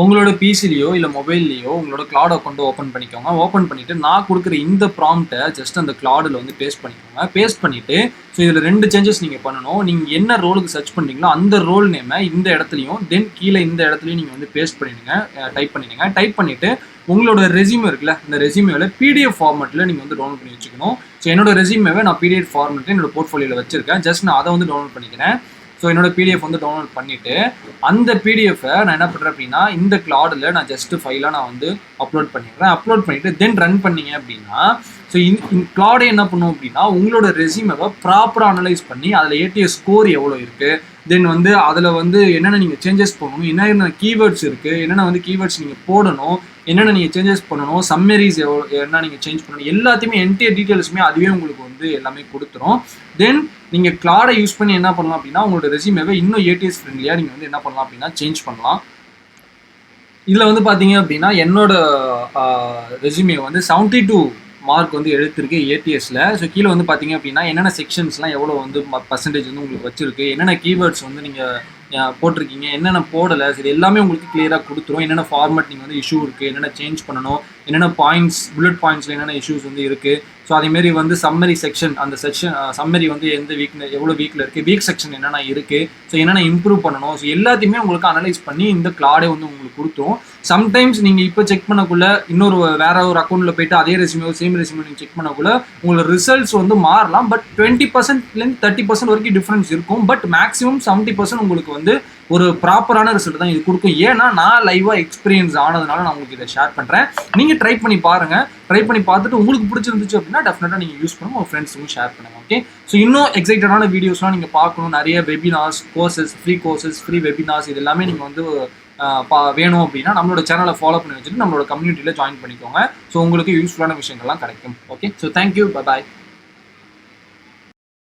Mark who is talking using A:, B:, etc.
A: உங்களோட பிசிலையோ இல்லை மொபைல்லையோ உங்களோட கிளாட் அக்கௌண்ட்டை ஓப்பன் பண்ணிக்கோங்க. ஓப்பன் பண்ணிவிட்டு நான் கொடுக்குற இந்த ப்ராம்ப்டை ஜஸ்ட் அந்த கிளாடில் வந்து பேஸ்ட் பண்ணிக்கோங்க. பேஸ்ட் பண்ணிவிட்டு ஸோ இதில் 2 சேஞ்சஸ் நீங்கள் பண்ணணும். நீங்கள் என்ன ரோலுக்கு சர்ச் பண்ணுறீங்களோ அந்த ரோல் நேமை இந்த இடத்துலையும் தென் கீழே இந்த இடத்துலையும் நீங்கள் வந்து பேஸ்ட் பண்ணிடுங்க, டைப் பண்ணிடுங்க. டைப் பண்ணிவிட்டு உங்களோட ரெஸ்யூமே இருக்குல்ல, இந்த ரெஸ்யூமேவில் பிடிஎஃப் ஃபார்மெட்டில் நீங்கள் வந்து டவுன்லோட் பண்ணி வச்சுக்கணும். ஸோ என்னோட ரெஸ்யூமேவை நான் பிடிஎஃப் ஃபார்மெட்டில் என்னோட போர்ட்ஃபோலியோவில் வச்சிருக்கேன். ஜஸ்ட் நான் அதை வந்து டவுன்லோட் பண்ணிக்கிறேன். ஸோ என்னோட பிடிஎஃப் வந்து டவுன்லோட் பண்ணிவிட்டு அந்த பிடிஎஃபை நான் என்ன பண்ணுறேன் அப்படின்னா இந்த கிளாடில் நான் ஜஸ்ட்டு ஃபைலாக நான் வந்து அப்லோட் பண்ணிடுறேன். அப்லோட் பண்ணிவிட்டு தென் ரன் பண்ணிங்க அப்படின்னா ஸோ இந்த கிளாடே என்ன பண்ணும் அப்படின்னா உங்களோட ரெஸ்யூமேவை ப்ராப்பராக அனலைஸ் பண்ணி அதில் ஏடிஎஸ் ஸ்கோர் எவ்வளோ இருக்குது, தென் வந்து அதில் வந்து என்னென்ன நீங்கள் சேஞ்சஸ் பண்ணணும், என்னென்ன கீவேர்ட்ஸ் இருக்குது, என்னென்ன வந்து கீவேர்ட்ஸ் நீங்கள் போடணும், என்னென்ன நீங்கள் சேஞ்சஸ் பண்ணணும், சம்மரிஸ் என்ன நீங்கள் சேஞ்ச் பண்ணணும், எல்லாத்தையுமே என்டையர் டீட்டெயில்ஸுமே அதுவே உங்களுக்கு வந்து எல்லாமே கொடுத்துரும். தென் நீங்கள் கிளாடை யூஸ் பண்ணி என்ன பண்ணலாம் அப்படின்னா உங்களோட ரெஸ்யூமேவை இன்னும் ஏடிஎஸ் ஃப்ரெண்ட்லியாக நீங்கள் வந்து என்ன பண்ணலாம் அப்படின்னா சேஞ்ச் பண்ணலாம். இதில் வந்து பார்த்தீங்க அப்படின்னா என்னோட ரெஸ்யூமே வந்து 72 மார்க் வந்து எடுத்திருக்கு ஏடிஎஸ்ல. ஸோ கீழே வந்து பார்த்தீங்க அப்படின்னா என்னென்ன செக்ஷன்ஸ்லாம் எவ்வளோ வந்து பர்சன்டேஜ் வந்து உங்களுக்கு வச்சிருக்கு, என்னென்ன கீவேர்ட்ஸ் வந்து நீங்கள் போட்டிருக்கீங்க, என்னென்ன போடலை, சரி எல்லாமே உங்களுக்கு கிளியராக கொடுத்துரும். என்னென்ன ஃபார்மேட் நீங்கள் வந்து இஷ்யூ இருக்குது, என்னென்ன சேஞ்ச் பண்ணணும், என்னென்ன பாயிண்ட்ஸ் புல்லட் பாயிண்ட்ஸில் என்னென்ன இஷ்யூஸ் வந்து இருக்குது. ஸோ அதேமாரி வந்து சம்மரி செக்ஷன், அந்த செக்ஷன் சம்மரி வந்து எந்த வீக்கில் எவ்வளோ வீக்கில் இருக்குது, வீக் செக்ஷன் என்னென்ன இருக்குது, ஸோ என்னென்ன இம்ப்ரூவ் பண்ணணும், ஸோ எல்லாத்தையுமே உங்களுக்கு அனலைஸ் பண்ணி இந்த கிளாடே வந்து உங்களுக்கு கொடுத்துரும். சம்டைம்ஸ் நீங்கள் இப்போ செக் பண்ணக்குள்ள இன்னொரு வேற ஒரு அக்கௌண்ட்டில் போயிட்டு அதே ரெஸ்யூமே சேம் ரெஸ்யூமே நீங்கள் செக் பண்ணக்குள்ள உங்களோட ரிசல்ட்ஸ் வந்து மாறலாம். பட் 20%லேருந்து 30% வரைக்கும் டிஃப்ரென்ஸ் இருக்கும். பட் மேக்ஸிமம் 70% உங்களுக்கு வந்து ஒரு ப்ராப்பரான ரிசல்ட் தான் இது கொடுக்கும். ஏன்னா நான் லைவாக எக்ஸ்பீரியன்ஸ் ஆனதுனால நான் உங்களுக்கு இதை ஷேர் பண்ணுறேன். நீங்கள் ட்ரை பண்ணி பாருங்கள். ட்ரை பண்ணி பார்த்துட்டு உங்களுக்கு பிடிச்சிருந்துச்சு அப்படின்னா டெஃபினட்டாக நீங்கள் யூஸ் பண்ணுங்கள், உங்கள் ஃப்ரெண்ட்ஸுக்கும் ஷேர் பண்ணுங்கள். ஓகே, ஸோ இன்னும் எக்ஸைட்டடான வீடியோஸ்லாம் நீங்கள் பார்க்கணும், நிறைய வெபினார்ஸ், கோர்சஸ், ஃப்ரீ வெபினார்ஸ் இது எல்லாமே நீங்கள் வந்து வேணும் அப்படின்னா நம்மளோட சேனலை ஃபாலோ பண்ணி வச்சுட்டு நம்மளோட கம்யூனிட்டியில் ஜாயின் பண்ணிக்கோங்க. ஸோ உங்களுக்கு யூஸ்ஃபுல்லான விஷயங்கள்லாம் கிடைக்கும். Okay, so thank you, bye bye.